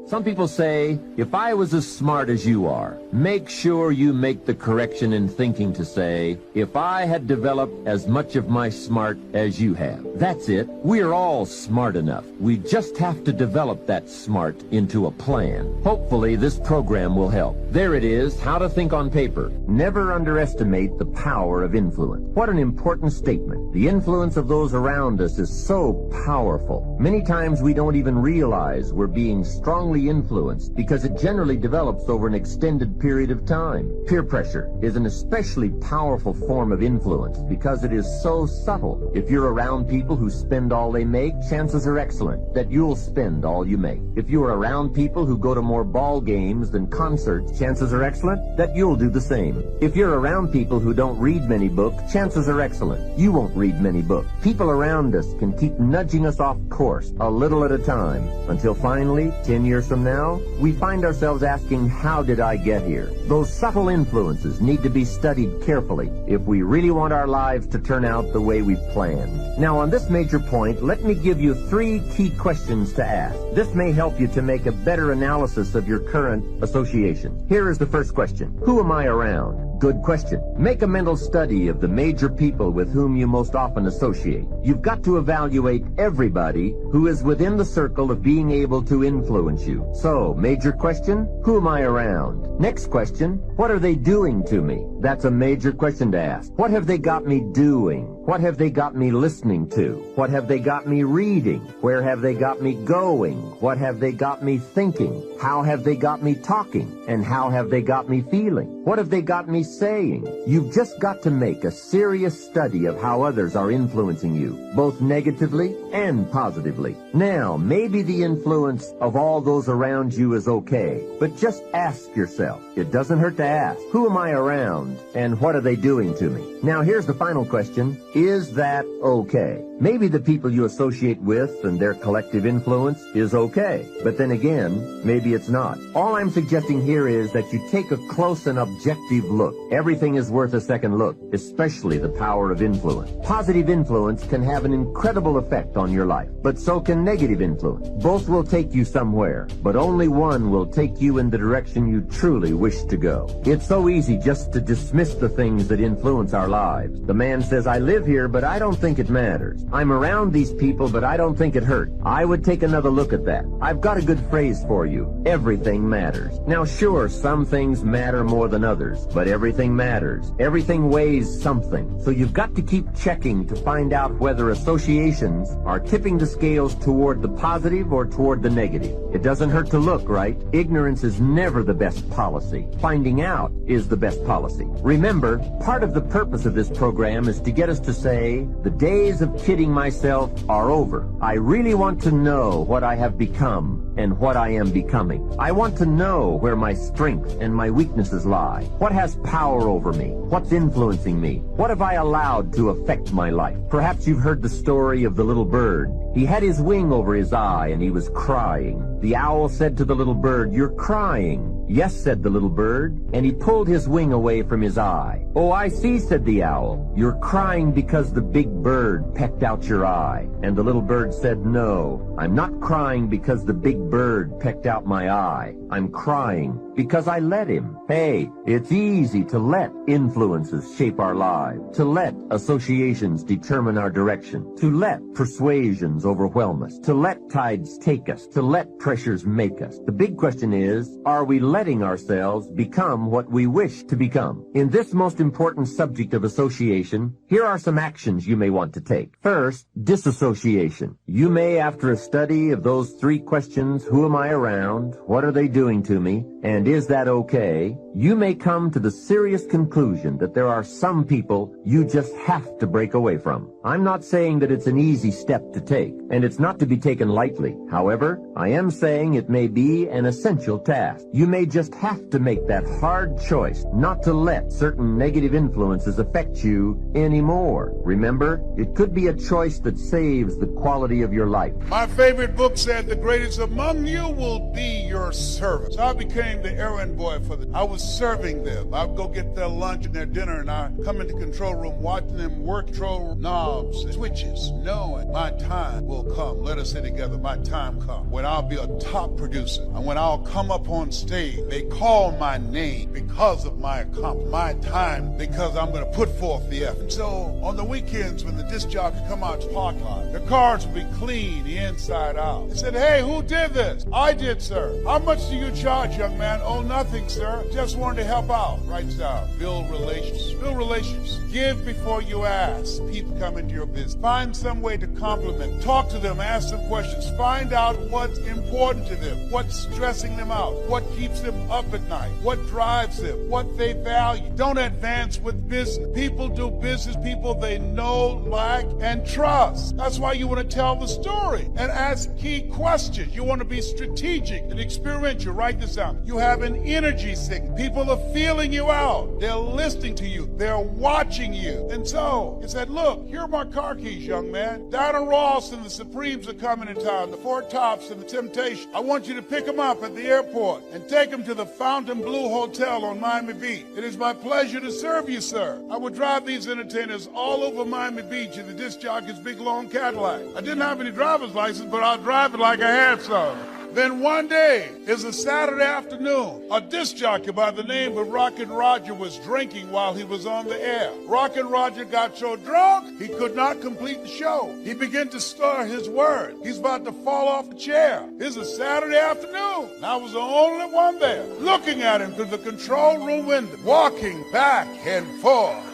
Some people say, if I was as smart as you are, make sure you make the correction in thinking to say, if I had developed as much of my smart as you have. That's it. We're all smart enough. We just have to develop that smart into a plan. Hopefully this program will help. There it is, how to think on paper. Never underestimate the power of influence. What an important statement. The influence of those around us is so powerful. Many times we don't even realize we're being strongly influenced because it generally develops over an extended period of time. Peer pressure is an especially powerful form of influence because it is so subtle. If you're around people who spend all they make, chances are excellent that you'll spend all you make. If you're around people who go to more ball games than concerts, chances are excellent that you'll do the same. If you're around people who don't read many books, chances are excellent you won't read many books. People around us can keep nudging us off course a little at a time until finally, 10 years from now, we find ourselves asking, how did I get here? Those subtle influences need to be studied carefully if we really want our lives to turn out the way we've planned. Now, on this major point, let me give you 3 key questions to ask. This may help you to make a better analysis of your current association. Here is the first question. Who am I around? Good question. Make a mental study of the major people with whom you most often associate. You've got to evaluate everybody who is within the circle of being able to influence you. So, major question, who am I around? Next question, what are they doing to me? That's a major question to ask. What have they got me doing? What have they got me listening to? What have they got me reading? Where have they got me going? What have they got me thinking? How have they got me talking? And how have they got me feeling? What have they got me saying? You've just got to make a serious study of how others are influencing you, both negatively and positively. Now, maybe the influence of all those around you is okay, but just ask yourself. It doesn't hurt to ask, who am I around and what are they doing to me? Now, here's the final question. Is that okay? Maybe the people you associate with and their collective influence is okay, but then again, maybe it's not. All I'm suggesting here is that you take a close and objective look. Everything is worth a second look, especially the power of influence. Positive influence can have an incredible effect on your life, but so can negative influence. Both will take you somewhere, but only one will take you in the direction you truly wish to go. It's so easy just to dismiss the things that influence our lives. The man says, I live here, but I don't think it matters. I'm around these people, but I don't think it hurts. I would take another look at that. I've got a good phrase for you. Everything matters. Now, sure, some things matter more than others, but everything matters. Everything weighs something. So you've got to keep checking to find out whether associations are tipping the scales toward the positive or toward the negative. It doesn't hurt to look, right? Ignorance is never the best policy. Finding out is the best policy. Remember, part of the purpose of this program is to get us to say, the days of kidding myself are over. I really want to know what I have become and what I am becoming. I want to know where my strengths and my weaknesses lie. What has power over me? What's influencing me? What have I allowed to affect my life? Perhaps you've heard the story of the little bird. He had his wing over his eye and he was crying. The owl said to the little bird, "You're crying." "Yes," said the little bird, and he pulled his wing away from his eye. "Oh, I see," said the owl. "You're crying because the big bird pecked out your eye." And the little bird said, "No, I'm not crying because the big bird pecked out my eye. I'm crying because I let him." Hey, it's easy to let influences shape our lives, to let associations determine our direction, to let persuasions overwhelm us, to let tides take us, to let pressures make us. The big question is, are we letting ourselves become what we wish to become? In this most important subject of association, here are some actions you may want to take. First, disassociation. You may, after a study of those 3 questions, who am I around, what are they doing to me, and is that okay, you may come to the serious conclusion that there are some people you just have to break away from. I'm not saying that it's an easy step to take, and it's not to be taken lightly. However, I am saying it may be an essential task. You may just have to make that hard choice not to let certain negative influences affect you anymore. Remember, it could be a choice that saves the quality of your life. My favorite book said, "The greatest among you will be your servant." So I became the the errand boy for them. I was serving them. I'd go get their lunch and their dinner, and I'd come in the control room watching them work control knobs and switches, knowing my time will come. Let us say together, my time come, when I'll be a top producer. And when I'll come up on stage, they call my name because of my accomplishment, my time, because I'm going to put forth the effort. So on the weekends, when the disc jockey come out to the parking lot, the cars will be clean, the inside out. They said, hey, who did this? I did, sir. How much do you charge, young man? Oh, nothing, sir. Just wanted to help out. Writes down. Build relations. Build relations. Give before you ask. People come into your business. Find some way to compliment. Talk to them. Ask them questions. Find out what's important to them. What's stressing them out. What keeps them up at night. What drives them. What they value. Don't advance with business. People do business. People they know, like, and trust. That's why you want to tell the story and ask key questions. You want to be strategic and experiential. Write this down. You have an energy signal. People are feeling you out. They're listening to you. They're watching you. And so he said, look, here are my car keys, young man. Donna Ross and the Supremes are coming in town. The Four Tops and the Temptation. I want you to pick them up at the airport and take them to the Fountain Blue Hotel on Miami Beach. It is my pleasure to serve you, sir. I would drive these entertainers all over Miami Beach in the disc jockey's big long Cadillac. I didn't have any driver's license, but I'll drive it like I had some. Then one day, it's a Saturday afternoon, a disc jockey by the name of Rockin' Roger was drinking while he was on the air. Rockin' Roger got so drunk, he could not complete the show. He began to stutter his word. He's about to fall off the chair. It's a Saturday afternoon, and I was the only one there, looking at him through the control room window, walking back and forth,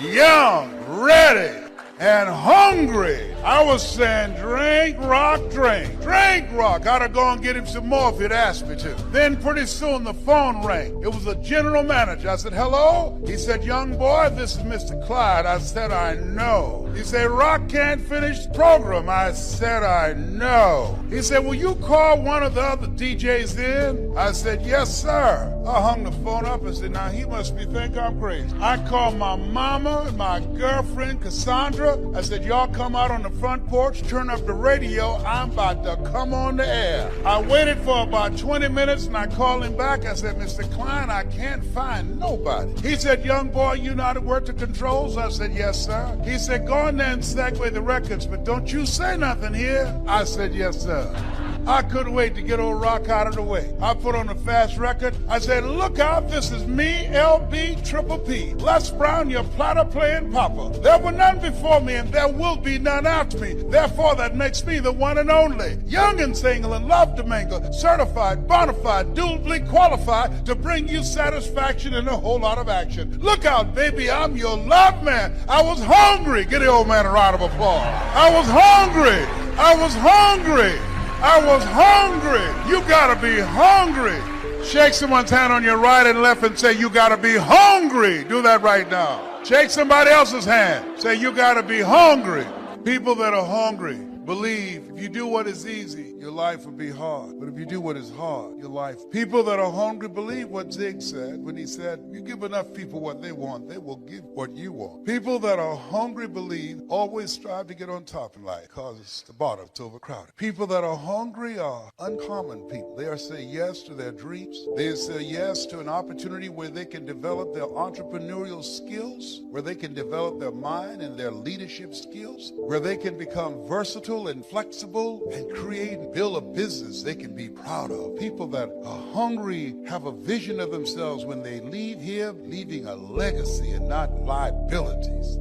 young, ready, and hungry. I was saying, drink, rock, drink. Drink, rock. I'd have gone and get him some more if he'd asked me to. Then pretty soon the phone rang. It was a general manager. I said, hello? He said, young boy, this is Mr. Clyde. I said, I know. He said, Rock can't finish the program. I said, I know. He said, will you call one of the other DJs in? I said, yes, sir. I hung the phone up and said, now he must be thinking I'm crazy. I called my mama and my girlfriend, Cassandra. I said, y'all come out on the front porch, turn up the radio. I'm about to come on the air. I waited for about 20 minutes and I called him back. I said, Mr. Klein, I can't find nobody. He said, young boy, you know how to work the controls? I said, yes, sir. He said, go in there and segue the records, but don't you say nothing here. I said, yes, sir. I couldn't wait to get old Rock out of the way. I put on a fast record. I said, look out, this is me, LB Triple P. Les Brown, your platter playing papa. There were none before me and there will be none after me. Therefore, that makes me the one and only. Young and single and love to mingle. Certified, bona fide, duly qualified to bring you satisfaction and a whole lot of action. Look out, baby, I'm your love man. I was hungry. Give the old man a round of applause. I was hungry. I was hungry. I was hungry. You gotta be hungry. Shake someone's hand on your right and left and say, you gotta be hungry. Do that right now. Shake somebody else's hand. Say, you gotta be hungry. People that are hungry believe if you do what is easy, your life will be hard. But if you do what is hard, your life. People that are hungry believe what Zig said when he said, you give enough people what they want, they will give what you want. People that are hungry believe always strive to get on top in life because the bottom's overcrowded. People that are hungry are uncommon people. They are say yes to their dreams. They say yes to an opportunity where they can develop their entrepreneurial skills, where they can develop their mind and their leadership skills, where they can become versatile and flexible and create and build a business they can be proud of. People that are hungry have a vision of themselves when they leave here, leaving a legacy and not liabilities.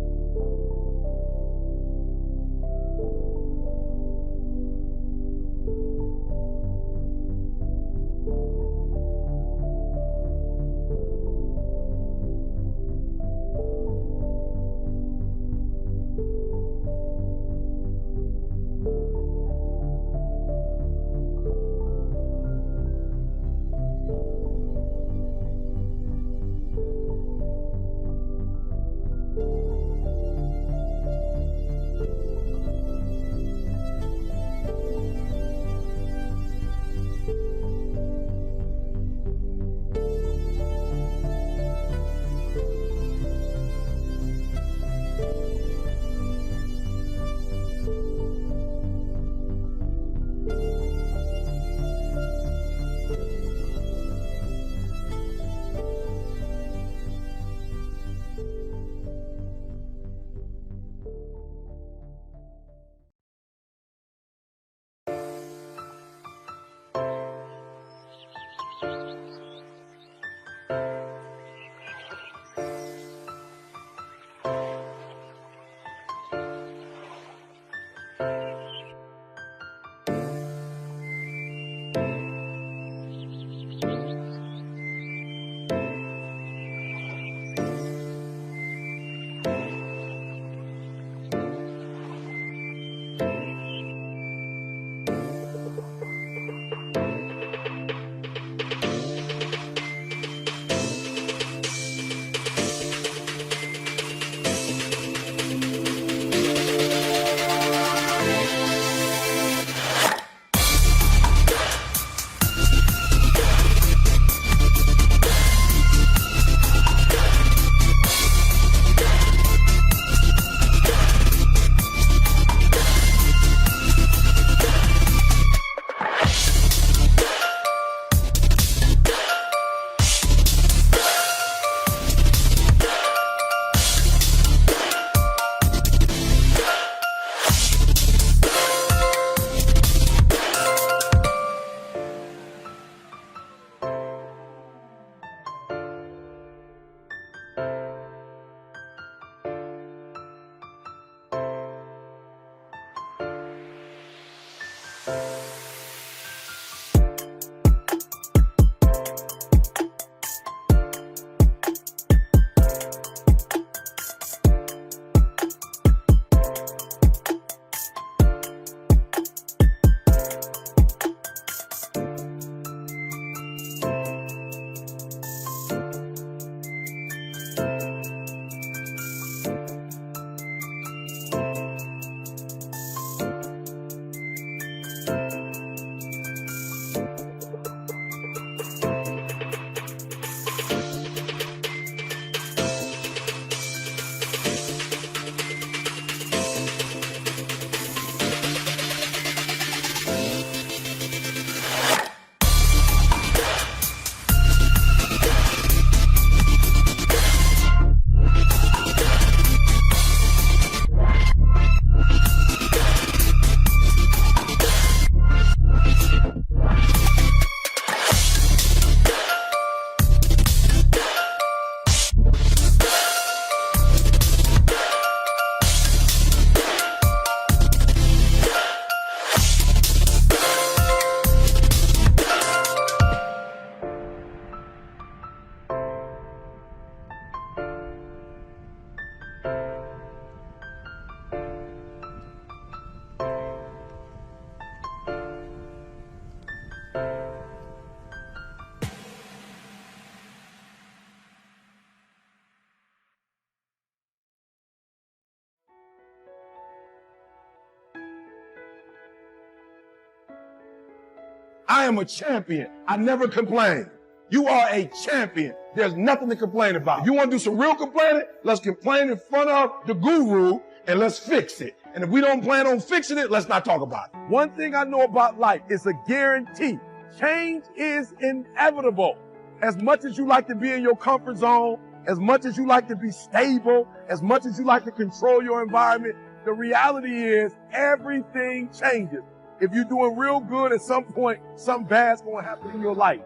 I am a champion. I never complain. You are a champion. There's nothing to complain about. If you want to do some real complaining, let's complain in front of the guru and let's fix it. And if we don't plan on fixing it, let's not talk about it. One thing I know about life is a guarantee. Change is inevitable. As much as you like to be in your comfort zone, as much as you like to be stable, as much as you like to control your environment, the reality is everything changes. If you're doing real good, at some point, something bad's going to happen in your life.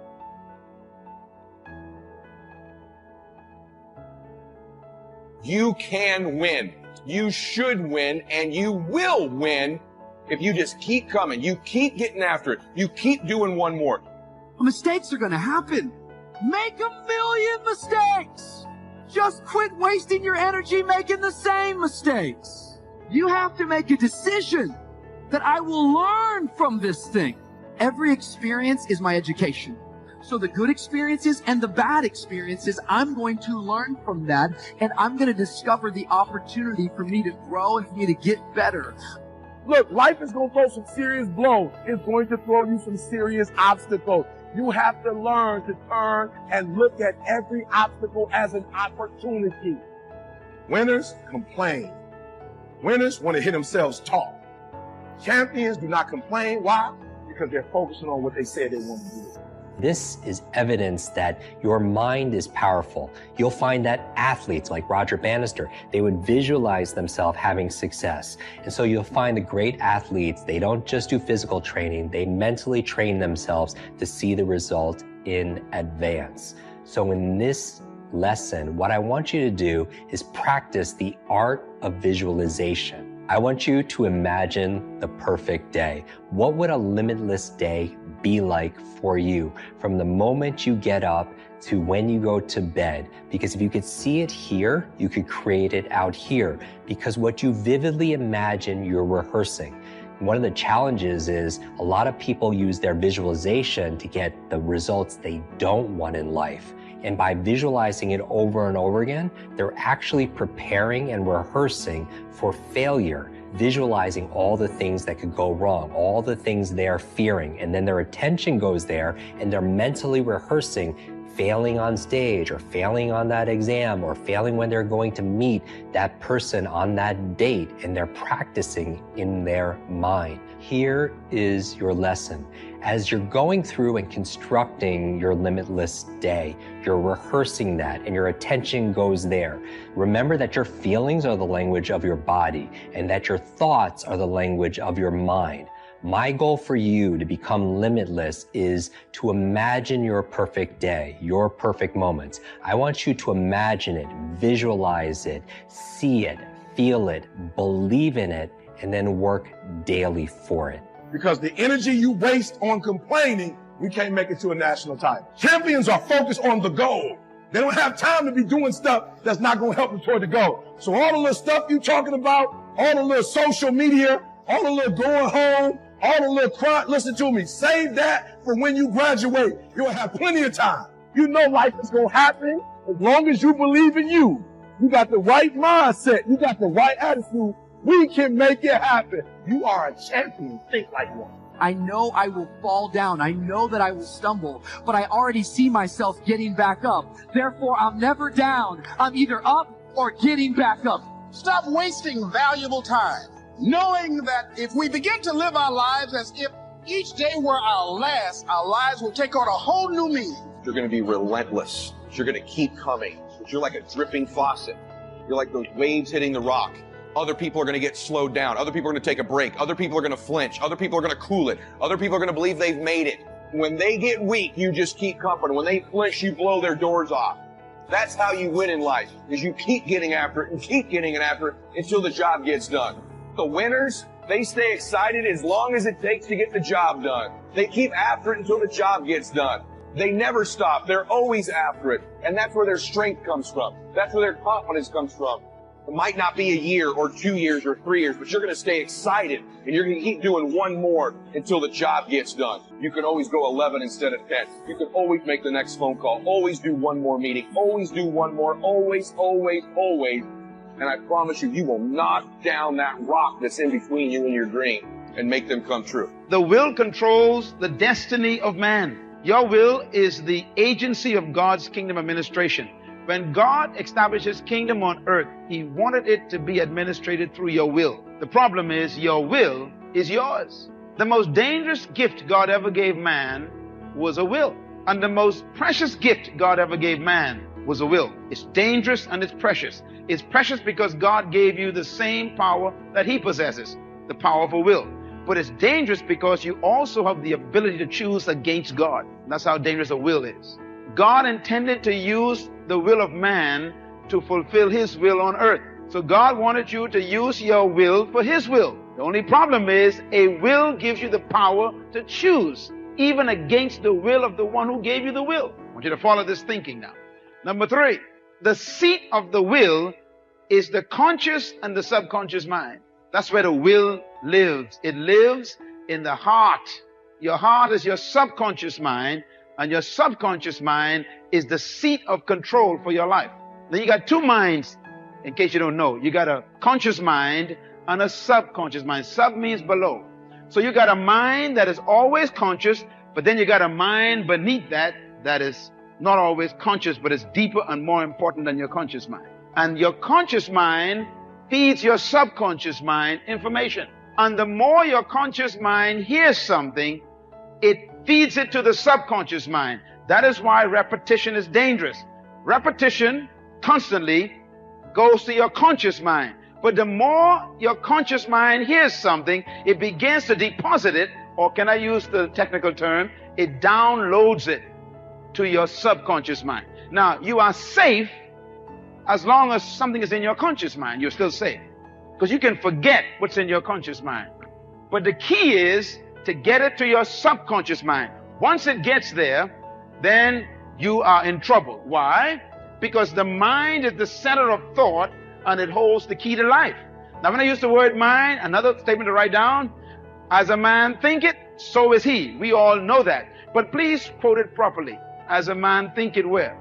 You can win. You should win, and you will win if you just keep coming. You keep getting after it. You keep doing one more. Mistakes are going to happen. Make 1,000,000 mistakes. Just quit wasting your energy making the same mistakes. You have to make a decision that I will learn from this thing. Every experience is my education. So the good experiences and the bad experiences, I'm going to learn from that, and I'm going to discover the opportunity for me to grow and for me to get better. Look, life is going to throw some serious blows. It's going to throw you some serious obstacles. You have to learn to turn and look at every obstacle as an opportunity. Winners complain. Winners want to hear themselves talk. Champions do not complain. Why? Because they're focusing on what they said they want to do. This is evidence that your mind is powerful. You'll find that athletes like Roger Bannister, they would visualize themselves having success. And so you'll find the great athletes, they don't just do physical training, they mentally train themselves to see the result in advance. So in this lesson, what I want you to do is practice the art of visualization. I want you to imagine the perfect day. What would a limitless day be like for you from the moment you get up to when you go to bed? Because if you could see it here, you could create it out here. Because what you vividly imagine, you're rehearsing. One of the challenges is a lot of people use their visualization to get the results they don't want in life. And by visualizing it over and over again, they're actually preparing and rehearsing for failure, visualizing all the things that could go wrong, all the things they're fearing. And then their attention goes there and they're mentally rehearsing failing on stage or failing on that exam or failing when they're going to meet that person on that date, and they're practicing in their mind. Here is your lesson. As you're going through and constructing your limitless day, you're rehearsing that and your attention goes there. Remember that your feelings are the language of your body and that your thoughts are the language of your mind. My goal for you to become limitless is to imagine your perfect day, your perfect moments. I want you to imagine it, visualize it, see it, feel it, believe in it, and then work daily for it. Because the energy you waste on complaining, we can't make it to a national title. Champions are focused on the goal. They don't have time to be doing stuff that's not going to help them toward the goal. So all the little stuff you talking about, all the little social media, all the little going home, all the little crying, listen to me, save that for when you graduate. You'll have plenty of time. You know life is going to happen as long as you believe in you. You got the right mindset. You got the right attitude. We can make it happen. You are a champion. Think like one. I know I will fall down. I know that I will stumble, but I already see myself getting back up. Therefore, I'm never down. I'm either up or getting back up. Stop wasting valuable time, knowing that if we begin to live our lives as if each day were our last, our lives will take on a whole new meaning. You're going to be relentless. You're going to keep coming. You're like a dripping faucet. You're like those waves hitting the rock. Other people are going to get slowed down. Other people are going to take a break. Other people are going to flinch. Other people are going to cool it. Other people are going to believe they've made it. When they get weak, you just keep coming. When they flinch, you blow their doors off. That's how you win in life, is you keep getting after it and keep getting it after it until the job gets done. The winners, they stay excited as long as it takes to get the job done. They keep after it until the job gets done. They never stop. They're always after it. And that's where their strength comes from. That's where their confidence comes from. It might not be a year or 2 years or 3 years, but you're going to stay excited and you're going to keep doing one more until the job gets done. You can always go 11 instead of 10. You can always make the next phone call. Always do one more meeting. Always do one more. Always, always, always. And I promise you, you will knock down that rock that's in between you and your dream. and make them come true. The will controls the destiny of man. Your will is the agency of God's kingdom administration. When God established his kingdom on earth, he wanted it to be administrated through your will. The problem is your will is yours. The most dangerous gift God ever gave man was a will. And the most precious gift God ever gave man was a will. It's dangerous and it's precious. It's precious because God gave you the same power that he possesses, the power of a will. But it's dangerous because you also have the ability to choose against God. That's how dangerous a will is. God intended to use the will of man to fulfill his will on earth. So God wanted you to use your will for his will. The only problem is a will gives you the power to choose, even against the will of the one who gave you the will. I want you to follow this thinking now. Number 3, the seat of the will is the conscious and the subconscious mind. That's where the will lives. It lives in the heart. Your heart is your subconscious mind, and your subconscious mind is the seat of control for your life. Now you got 2 minds, in case you don't know. You got a conscious mind and a subconscious mind. Sub means below. So you got a mind that is always conscious, but then you got a mind beneath that that is not always conscious, but is deeper and more important than your conscious mind. And your conscious mind feeds your subconscious mind information. And the more your conscious mind hears something, it feeds it to the subconscious mind. That is why repetition is dangerous. Repetition constantly goes to your conscious mind. But the more your conscious mind hears something, it begins to deposit it, or can I use the technical term, it downloads it to your subconscious mind. Now, you are safe as long as something is in your conscious mind. You're still safe, because you can forget what's in your conscious mind. But the key is to get it to your subconscious mind. Once it gets there, then you are in trouble. Why? Because the mind is the center of thought, and it holds the key to life. Now, when I use the word mind, another statement to write down, as a man thinketh, so is he. We all know that. But please quote it properly. As a man thinketh where?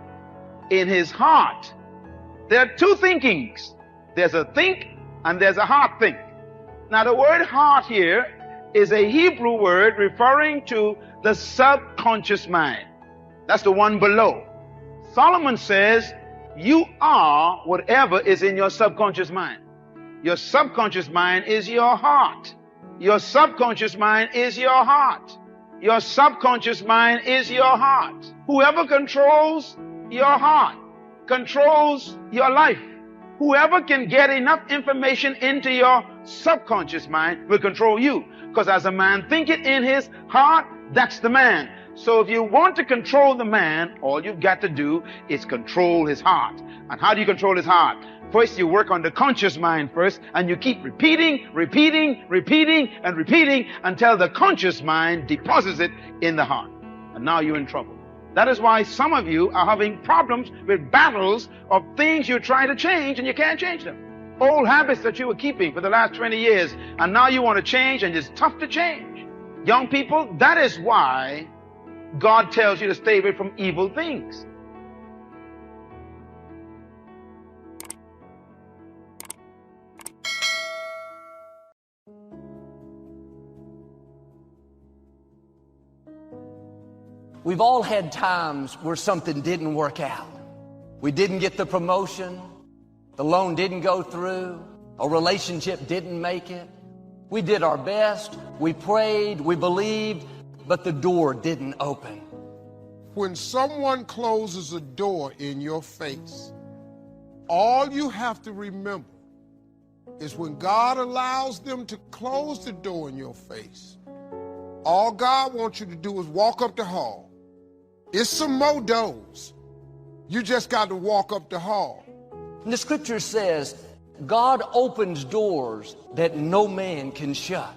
In his heart. There are 2 thinkings. There's a think and there's a heart think. Now, the word heart here is a Hebrew word referring to the subconscious mind. That's the one below. Solomon says, you are whatever is in your subconscious mind. Your subconscious mind is your heart. Your subconscious mind is your heart. Your subconscious mind is your heart. Whoever controls your heart controls your life. Whoever can get enough information into your subconscious mind will control you. Because as a man thinketh in his heart, that's the man. So if you want to control the man, all you've got to do is control his heart. And how do you control his heart? First, you work on the conscious mind first, and you keep repeating until the conscious mind deposits it in the heart. And now you're in trouble. That is why some of you are having problems with battles of things you're trying to change and you can't change them. Old habits that you were keeping for the last 20 years, and now you want to change, and it's tough to change. Young people, that is why God tells you to stay away from evil things. We've all had times where something didn't work out. We didn't get the promotion, the loan didn't go through, a relationship didn't make it. We did our best, we prayed, we believed, but the door didn't open. When someone closes a door in your face, all you have to remember is when God allows them to close the door in your face, all God wants you to do is walk up the hall. It's some more doors. You just got to walk up the hall. And the scripture says, God opens doors that no man can shut,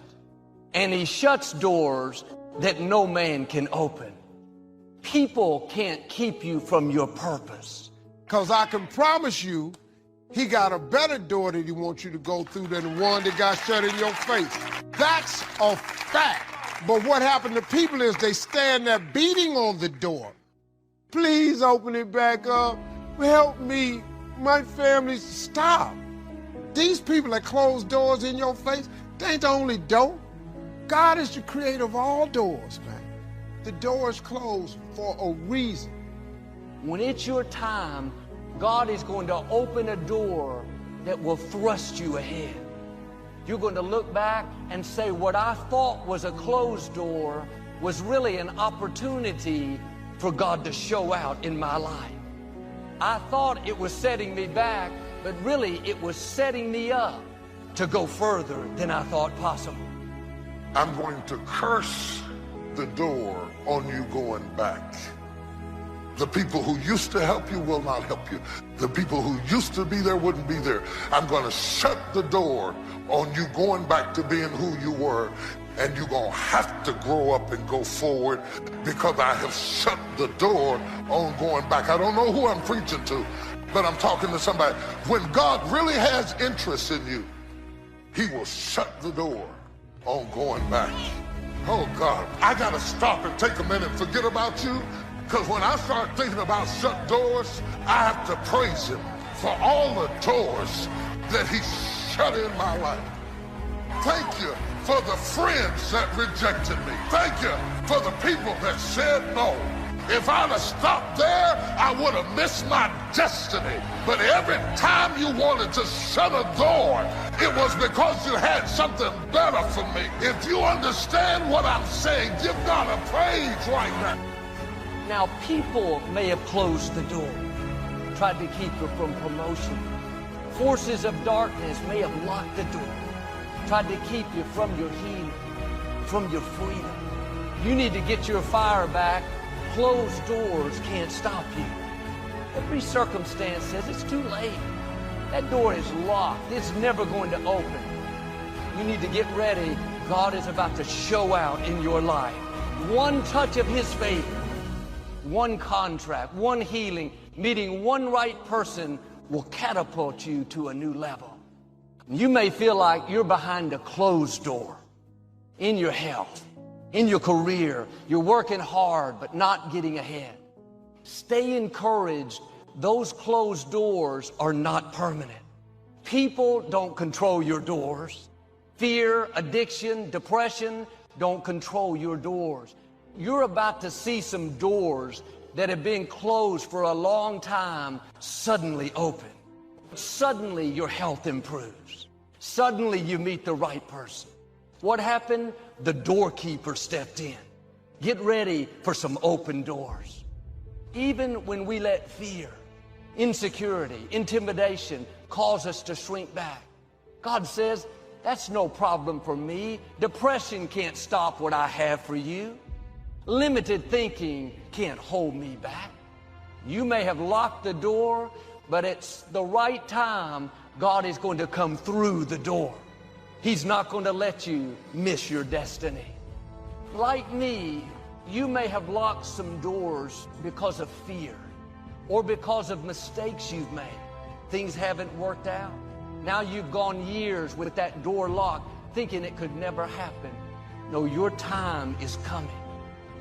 and he shuts doors that no man can open. People can't keep you from your purpose. Because I can promise you, he got a better door that he wants you to go through than the one that got shut in your face. That's a fact. But what happened to people is they stand there beating on the door. Please open it back up. Help me. My family. Stop. These people that close doors in your face, they ain't the only door. God is the creator of all doors, man. The door is closed for a reason. When it's your time, God is going to open a door that will thrust you ahead. You're going to look back and say, what I thought was a closed door was really an opportunity for God to show out in my life. I thought it was setting me back, but really it was setting me up to go further than I thought possible. I'm going to curse the door on you going back. The people who used to help you will not help you. The people who used to be there wouldn't be there. I'm going to shut the door on you going back to being who you were. And you're going to have to grow up and go forward because I have shut the door on going back. I don't know who I'm preaching to, but I'm talking to somebody. When God really has interest in you, he will shut the door on going back. Oh God, I got to stop and take a minute and forget about you. Because when I start thinking about shut doors, I have to praise him for all the doors that he shut in my life. Thank you for the friends that rejected me. Thank you for the people that said no. If I'd have stopped there, I would have missed my destiny. But every time you wanted to shut a door, it was because you had something better for me. If you understand what I'm saying, give God a praise right now. Now, people may have closed the door, tried to keep you from promotion. Forces of darkness may have locked the door, tried to keep you from your healing, from your freedom. You need to get your fire back. Closed doors can't stop you. Every circumstance says it's too late. That door is locked. It's never going to open. You need to get ready. God is about to show out in your life. One touch of his favor, one contract, one healing, meeting one right person will catapult you to a new level. You may feel like you're behind a closed door in your health, in your career. You're working hard but not getting ahead. Stay encouraged. Those closed doors are not permanent. People don't control your doors. Fear, addiction, depression don't control your doors. You're about to see some doors that have been closed for a long time suddenly open. Suddenly your health improves. Suddenly you meet the right person. What happened? The doorkeeper stepped in. Get ready for some open doors. Even when we let fear, insecurity, intimidation cause us to shrink back, God says, that's no problem for me. Depression can't stop what I have for you. Limited thinking can't hold me back. You may have locked the door, but it's the right time. God is going to come through the door. He's not going to let you miss your destiny. Like me, you may have locked some doors because of fear or because of mistakes you've made. Things haven't worked out. Now you've gone years with that door locked, thinking it could never happen. No, your time is coming.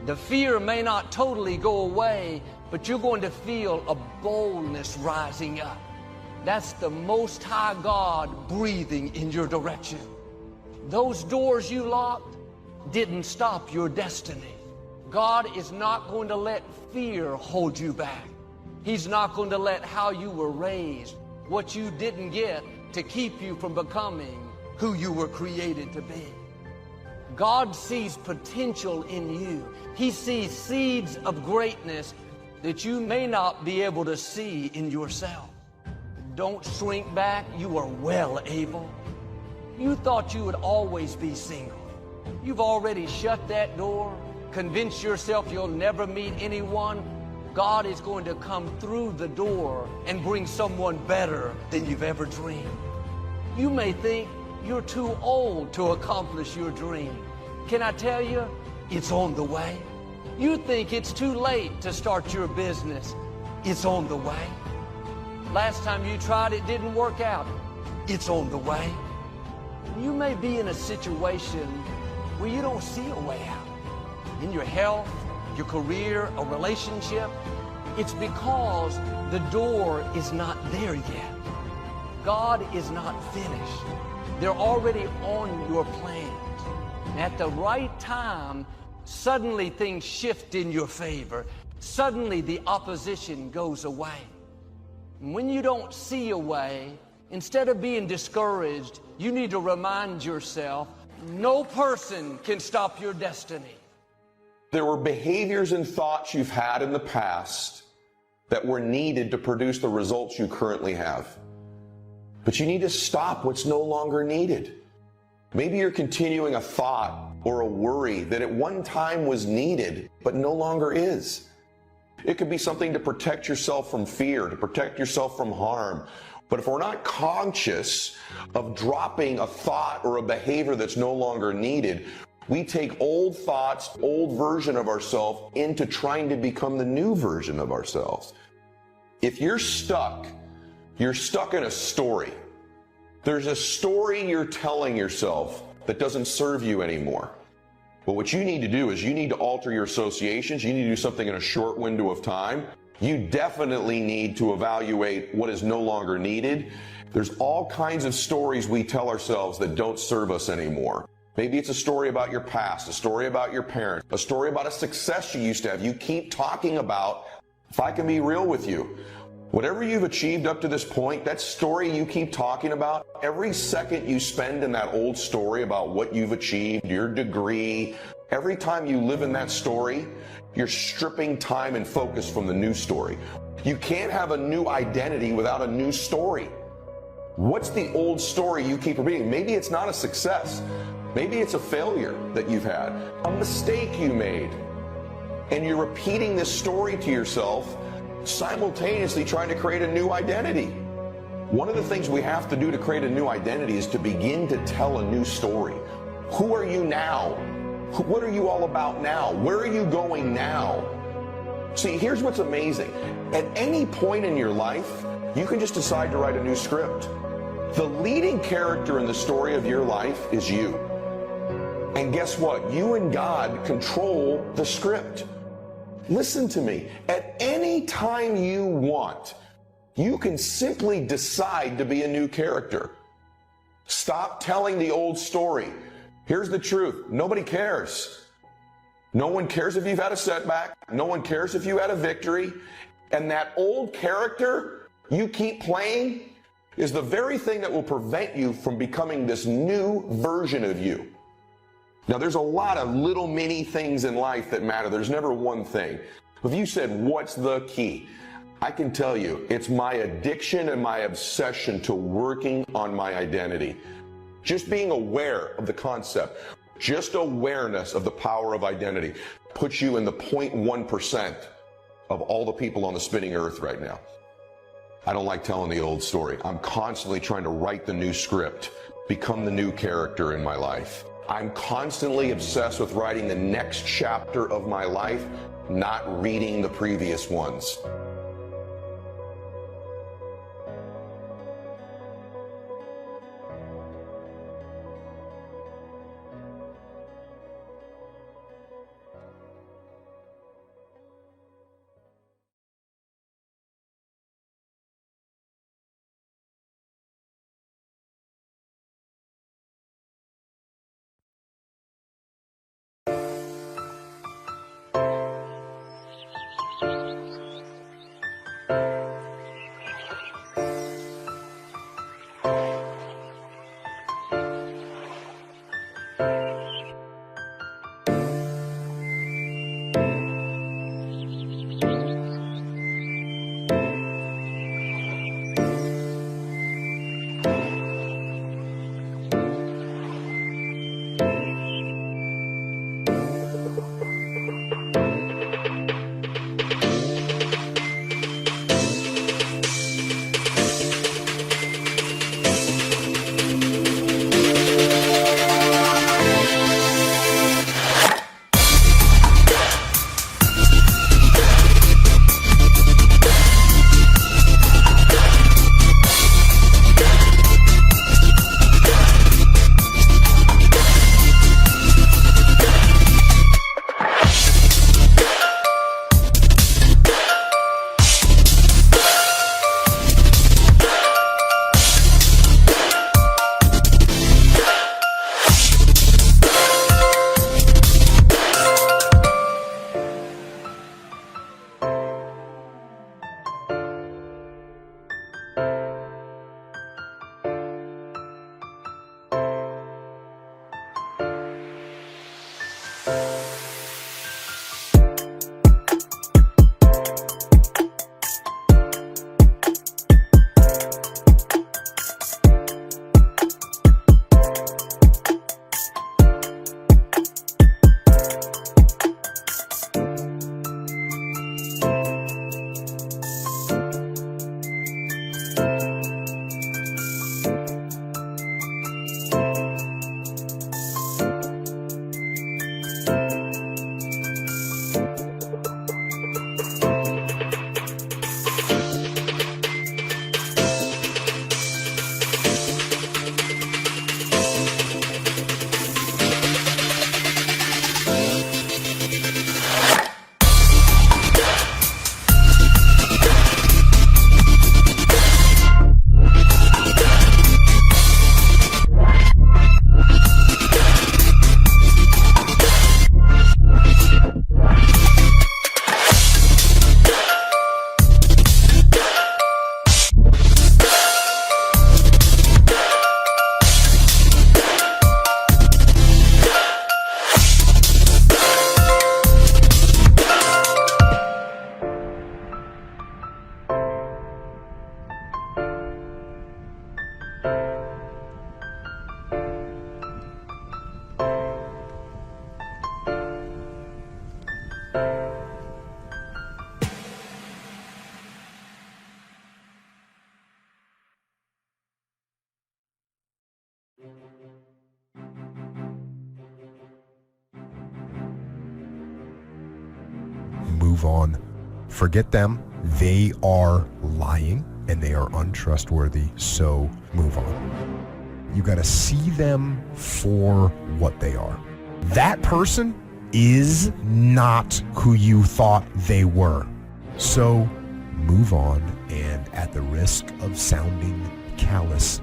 The fear may not totally go away, but you're going to feel a boldness rising up. That's the Most High God breathing in your direction. Those doors you locked didn't stop your destiny. God is not going to let fear hold you back. He's not going to let how you were raised, what you didn't get, to keep you from becoming who you were created to be. God sees potential in you. He sees seeds of greatness that you may not be able to see in yourself. Don't shrink back. You are well able. You thought you would always be single. You've already shut that door, convinced yourself you'll never meet anyone. God is going to come through the door and bring someone better than you've ever dreamed. You may think you're too old to accomplish your dream. Can I tell you, it's on the way. You think it's too late to start your business. It's on the way. Last time you tried, it didn't work out. It's on the way. You may be in a situation where you don't see a way out. In your health, your career, a relationship, it's because the door is not there yet. God is not finished. They're already on your plans. At the right time, suddenly things shift in your favor. Suddenly the opposition goes away. And when you don't see a way, instead of being discouraged, you need to remind yourself, no person can stop your destiny. There were behaviors and thoughts you've had in the past that were needed to produce the results you currently have. But you need to stop what's no longer needed. Maybe you're continuing a thought or a worry that at one time was needed, but no longer is. It could be something to protect yourself from fear, to protect yourself from harm. But if we're not conscious of dropping a thought or a behavior that's no longer needed, we take old thoughts, old version of ourselves into trying to become the new version of ourselves. If you're stuck in a story. There's a story you're telling yourself that doesn't serve you anymore. But what you need to do is you need to alter your associations. You need to do something in a short window of time. You definitely need to evaluate what is no longer needed. There's all kinds of stories we tell ourselves that don't serve us anymore. Maybe it's a story about your past, a story about your parents, a story about a success you used to have. You keep talking about, if I can be real with you, whatever you've achieved up to this point, that story you keep talking about, every second you spend in that old story about what you've achieved, your degree, every time you live in that story, you're stripping time and focus from the new story. You can't have a new identity without a new story. What's the old story you keep repeating? Maybe it's not a success. Maybe it's a failure that you've had, a mistake you made. And you're repeating this story to yourself, simultaneously trying to create a new identity. One of the things we have to do to create a new identity is to begin to tell a new story. Who are you now? What are you all about now? Where are you going now? See, here's what's amazing. At any point in your life, you can just decide to write a new script. The leading character in the story of your life is you. And guess what? You and God control the script. Listen to me. At any time you want, you can simply decide to be a new character. Stop telling the old story. Here's the truth. Nobody cares. No one cares if you've had a setback. No one cares if you had a victory. And that old character you keep playing is the very thing that will prevent you from becoming this new version of you. Now, there's a lot of little mini things in life that matter. There's never one thing. If you said, what's the key? I can tell you, it's my addiction and my obsession to working on my identity. Just being aware of the concept, just awareness of the power of identity puts you in the 0.1% of all the people on the spinning earth right now. I don't like telling the old story. I'm constantly trying to write the new script, become the new character in my life. I'm constantly obsessed with writing the next chapter of my life, not reading the previous ones. move on. Forget them. They are lying and they are untrustworthy, so move on. You got to see them for what they are. That person is not who you thought they were. So move on, and at the risk of sounding callous,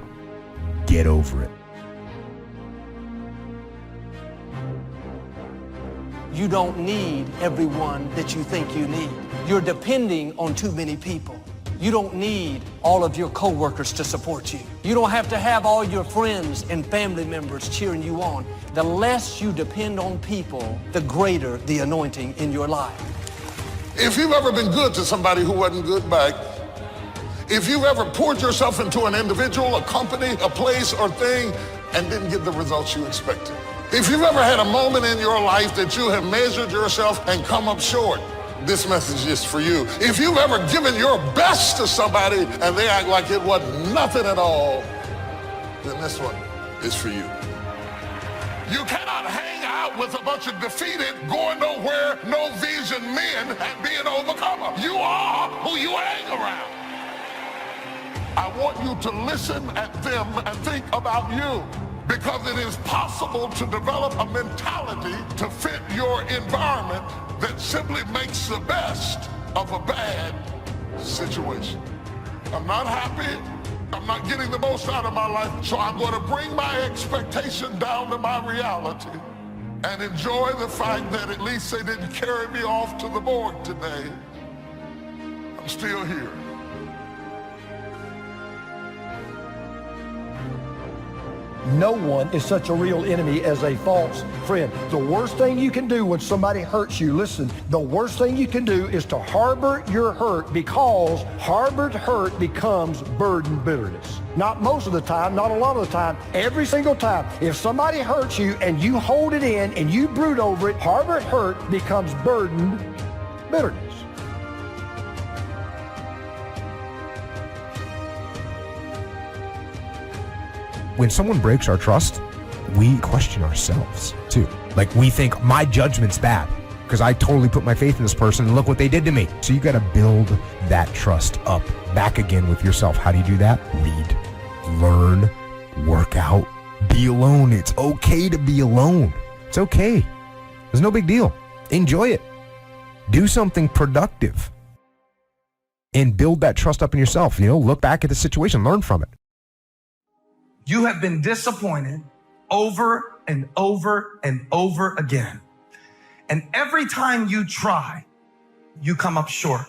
get over it. You don't need everyone that you think you need. You're depending on too many people. You don't need all of your coworkers to support you. You don't have to have all your friends and family members cheering you on. The less you depend on people, the greater the anointing in your life. If you've ever been good to somebody who wasn't good back, if you've ever poured yourself into an individual, a company, a place or thing, and didn't get the results you expected. If you've ever had a moment in your life that you have measured yourself and come up short, this message is for you. If you've ever given your best to somebody and they act like it wasn't nothing at all, then this one is for you. You cannot hang out with a bunch of defeated, going nowhere, no vision men and be an overcomer. You are who you hang around. I want you to listen at them and think about you, because it is possible to develop a mentality to fit your environment that simply makes the best of a bad situation. I'm not happy. I'm not getting the most out of my life, so I'm going to bring my expectation down to my reality and enjoy the fact that at least they didn't carry me off to the morgue today. I'm still here. No one is such a real enemy as a false friend. The worst thing you can do when somebody hurts you, listen, the worst thing you can do is to harbor your hurt, because harbored hurt becomes burden bitterness. Not most of the time, not a lot of the time, every single time. If somebody hurts you and you hold it in and you brood over it, harbored hurt becomes burden bitterness. When someone breaks our trust, we question ourselves too. Like, we think my judgment's bad because I totally put my faith in this person and look what they did to me. So you got to build that trust up back again with yourself. How do you do that? Read, learn, work out, be alone. It's okay to be alone. It's okay. There's no big deal. Enjoy it. Do something productive and build that trust up in yourself. Look back at the situation, learn from it. You have been disappointed over and over and over again. And every time you try, you come up short.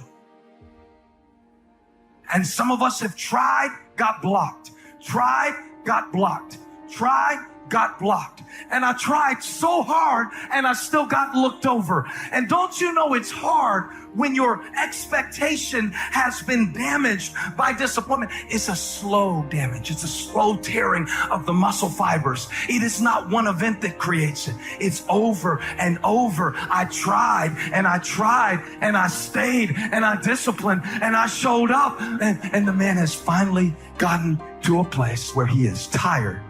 And some of us have tried, got blocked. Tried, got blocked. Tried, got blocked. And I tried so hard and I still got looked over. And don't you know it's hard when your expectation has been damaged by disappointment? It's a slow damage. It's a slow tearing of the muscle fibers. It is not one event that creates it. It's over and over. I tried and I tried and I stayed and I disciplined and I showed up. And the man has finally gotten to a place where he is tired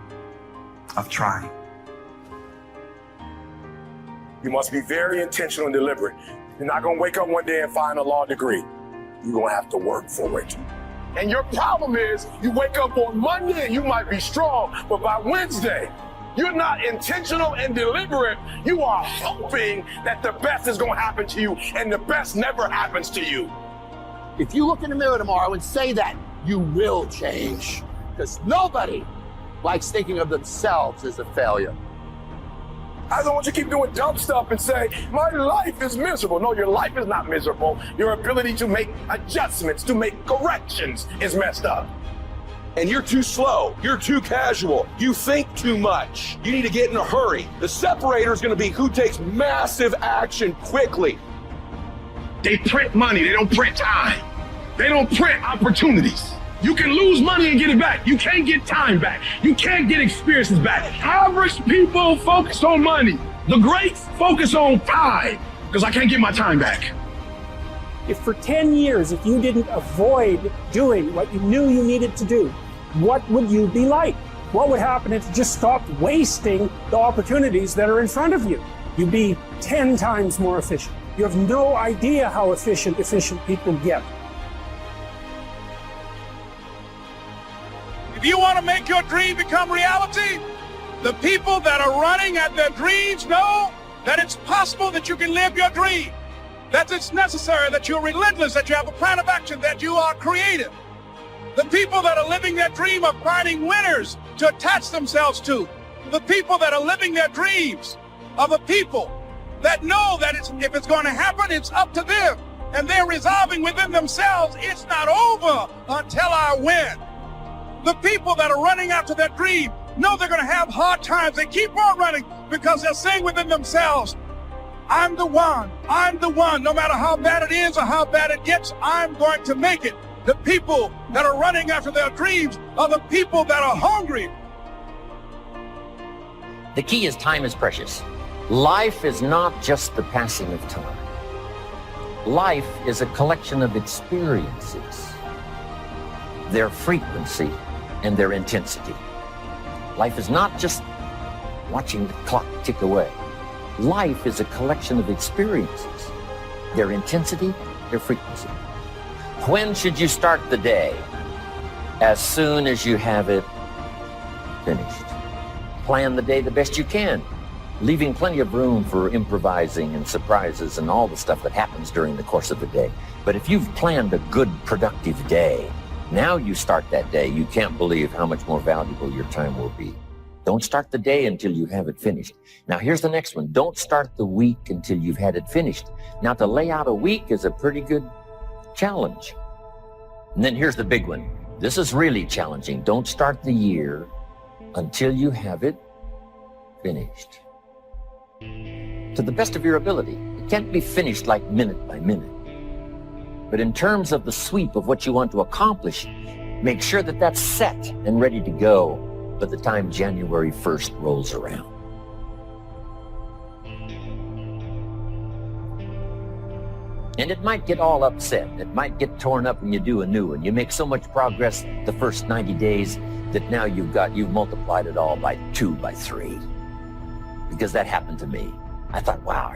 of trying. You must be very intentional and deliberate. You're not going to wake up one day and find a law degree. You're going to have to work for it. And your problem is you wake up on Monday and you might be strong, but by Wednesday, you're not intentional and deliberate. You are hoping that the best is going to happen to you, and the best never happens to you. If you look in the mirror tomorrow and say that, you will change. Because nobody likes thinking of themselves as a failure. I don't want you to keep doing dumb stuff and say, my life is miserable. No, your life is not miserable. Your ability to make adjustments, to make corrections is messed up. And you're too slow. You're too casual. You think too much. You need to get in a hurry. The separator is going to be who takes massive action quickly. They print money. They don't print time. They don't print opportunities. You can lose money and get it back. You can't get time back. You can't get experiences back. Average people focus on money. The greats focus on time, because I can't get my time back. If for 10 years, if you didn't avoid doing what you knew you needed to do, what would you be like? What would happen if you just stopped wasting the opportunities that are in front of you? You'd be 10 times more efficient. You have no idea how efficient people get. If you want to make your dream become reality, the people that are running at their dreams know that it's possible that you can live your dream, that it's necessary, that you're relentless, that you have a plan of action, that you are creative. The people that are living their dream of finding winners to attach themselves to. The people that are living their dreams are the people that know that if it's going to happen, it's up to them. And they're resolving within themselves, it's not over until I win. The people that are running after their dream know they're going to have hard times. They keep on running because they're saying within themselves, I'm the one, no matter how bad it is or how bad it gets, I'm going to make it. The people that are running after their dreams are the people that are hungry. The key is time is precious. Life is not just the passing of time. Life is a collection of experiences, their frequency and their intensity. Life is not just watching the clock tick away. Life is a collection of experiences, their intensity, their frequency. When should you start the day? As soon as you have it finished. Plan the day the best you can, leaving plenty of room for improvising and surprises and all the stuff that happens during the course of the day. But if you've planned a good, productive day, now you start that day, you can't believe how much more valuable your time will be. Don't start the day until you have it finished. Now here's the next one. Don't start the week until you've had it finished. Now to lay out a week is a pretty good challenge. And then here's the big one. This is really challenging. Don't start the year until you have it finished. To the best of your ability. It can't be finished like minute by minute. But in terms of the sweep of what you want to accomplish, make sure that that's set and ready to go by the time January 1st rolls around. And it might get all upset. It might get torn up when you do a new one. You make so much progress the first 90 days that now you've multiplied it all by 2, by 3. Because that happened to me. I thought, wow,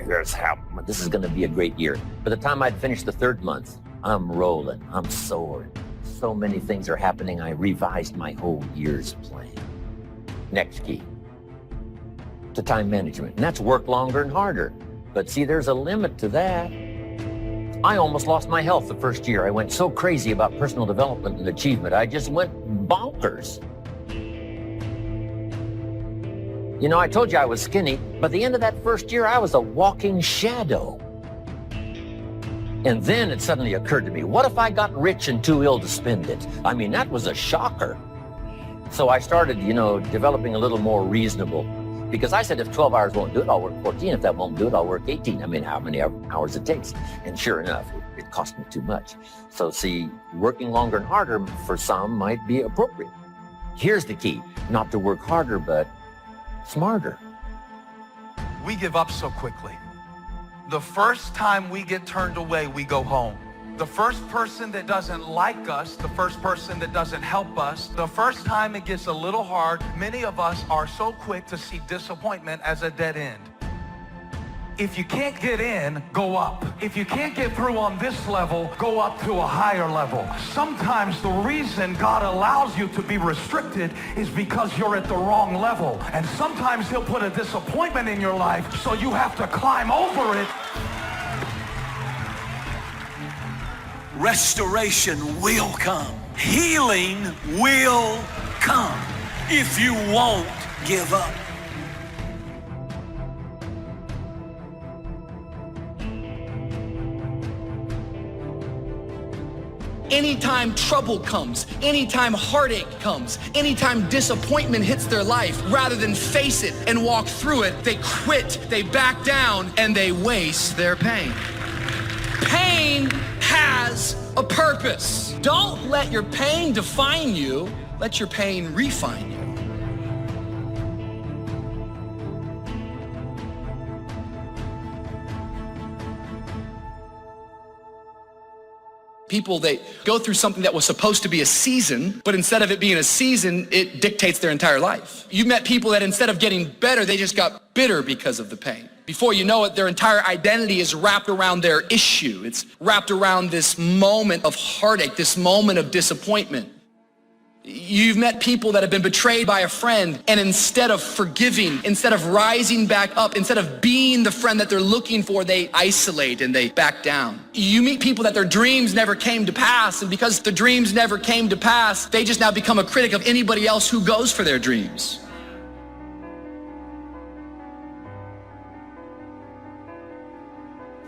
this is going to be a great year. By the time I'd finished the 3rd month, I'm rolling, I'm soaring. So many things are happening, I revised my whole year's plan. Next key, to time management. And that's work longer and harder. But see, there's a limit to that. I almost lost my health the first year. I went so crazy about personal development and achievement. I just went bonkers. You know, I told you I was skinny. By the end of that first year, I was a walking shadow. And then it suddenly occurred to me, what if I got rich and too ill to spend it? I mean, that was a shocker. So I started, developing a little more reasonable. Because I said, if 12 hours won't do it, I'll work 14. If that won't do it, I'll work 18. I mean, how many hours it takes. And sure enough, it cost me too much. So see, working longer and harder for some might be appropriate. Here's the key, not to work harder, but smarter. We give up so quickly. The first time we get turned away, we go home. The first person that doesn't like us, the first person that doesn't help us, the first time it gets a little hard, many of us are so quick to see disappointment as a dead end. If you can't get in, go up. If you can't get through on this level, go up to a higher level. Sometimes the reason God allows you to be restricted is because you're at the wrong level. And sometimes he'll put a disappointment in your life so you have to climb over it. Restoration will come. Healing will come if you won't give up. Anytime trouble comes, anytime heartache comes, anytime disappointment hits their life, rather than face it and walk through it, they quit, they back down, and they waste their pain. Pain has a purpose. Don't let your pain define you. Let your pain refine you. People that go through something that was supposed to be a season, but instead of it being a season, it dictates their entire life. You've met people that instead of getting better, they just got bitter because of the pain. Before you know it, their entire identity is wrapped around their issue. It's wrapped around this moment of heartache, this moment of disappointment. You've met people that have been betrayed by a friend, and instead of forgiving, instead of rising back up, instead of being the friend that they're looking for, they isolate and they back down. You meet people that their dreams never came to pass, and because the dreams never came to pass, they just now become a critic of anybody else who goes for their dreams.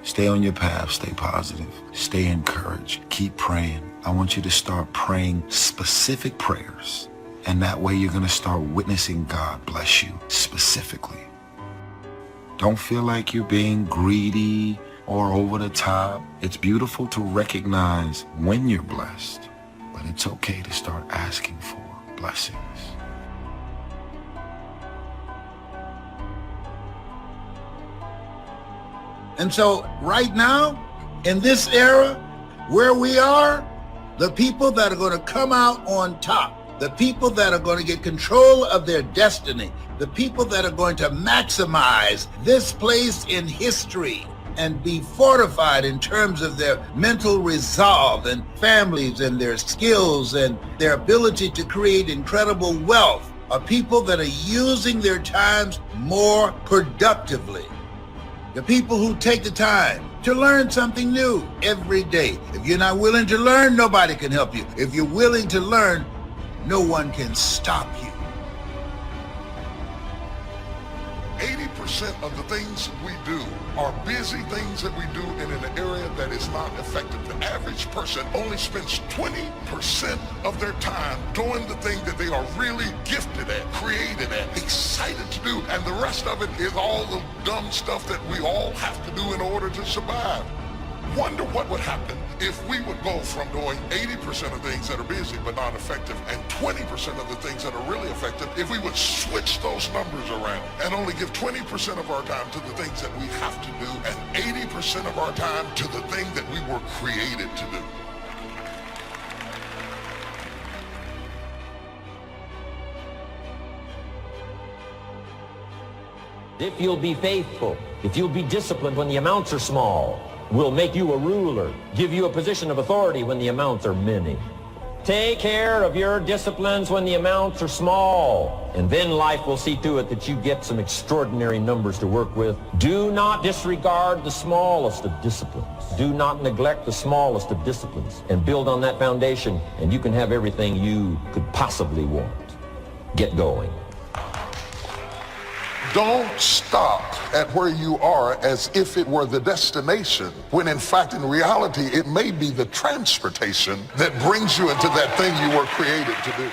Stay on your path, stay positive, stay encouraged, keep praying. I want you to start praying specific prayers, and that way you're going to start witnessing God bless you specifically. Don't feel like you're being greedy or over the top. It's beautiful to recognize when you're blessed, but it's okay to start asking for blessings. And so right now, in this era, where we are, the people that are going to come out on top, the people that are going to get control of their destiny, the people that are going to maximize this place in history and be fortified in terms of their mental resolve and families and their skills and their ability to create incredible wealth, are people that are using their times more productively. The people who take the time to learn something new every day. If you're not willing to learn, nobody can help you. If you're willing to learn, no one can stop you. 80% of the things we do are busy things that we do in an area that is not effective. The average person only spends 20% of their time doing the thing that they are really gifted at, created at, excited to do, and the rest of it is all the dumb stuff that we all have to do in order to survive. Wonder what would happen if we would go from doing 80% of things that are busy but not effective and 20% of the things that are really effective if we would switch those numbers around and only give 20% of our time to the things that we have to do and 80% of our time to the thing that we were created to do. If you'll be faithful, if you'll be disciplined when the amounts are small, we'll make you a ruler, give you a position of authority when the amounts are many. Take care of your disciplines when the amounts are small, and then life will see to it that you get some extraordinary numbers to work with. Do not disregard the smallest of disciplines. Do not neglect the smallest of disciplines, and build on that foundation, and you can have everything you could possibly want. Get going. Don't stop at where you are as if it were the destination, when in fact, in reality, it may be the transportation that brings you into that thing you were created to do.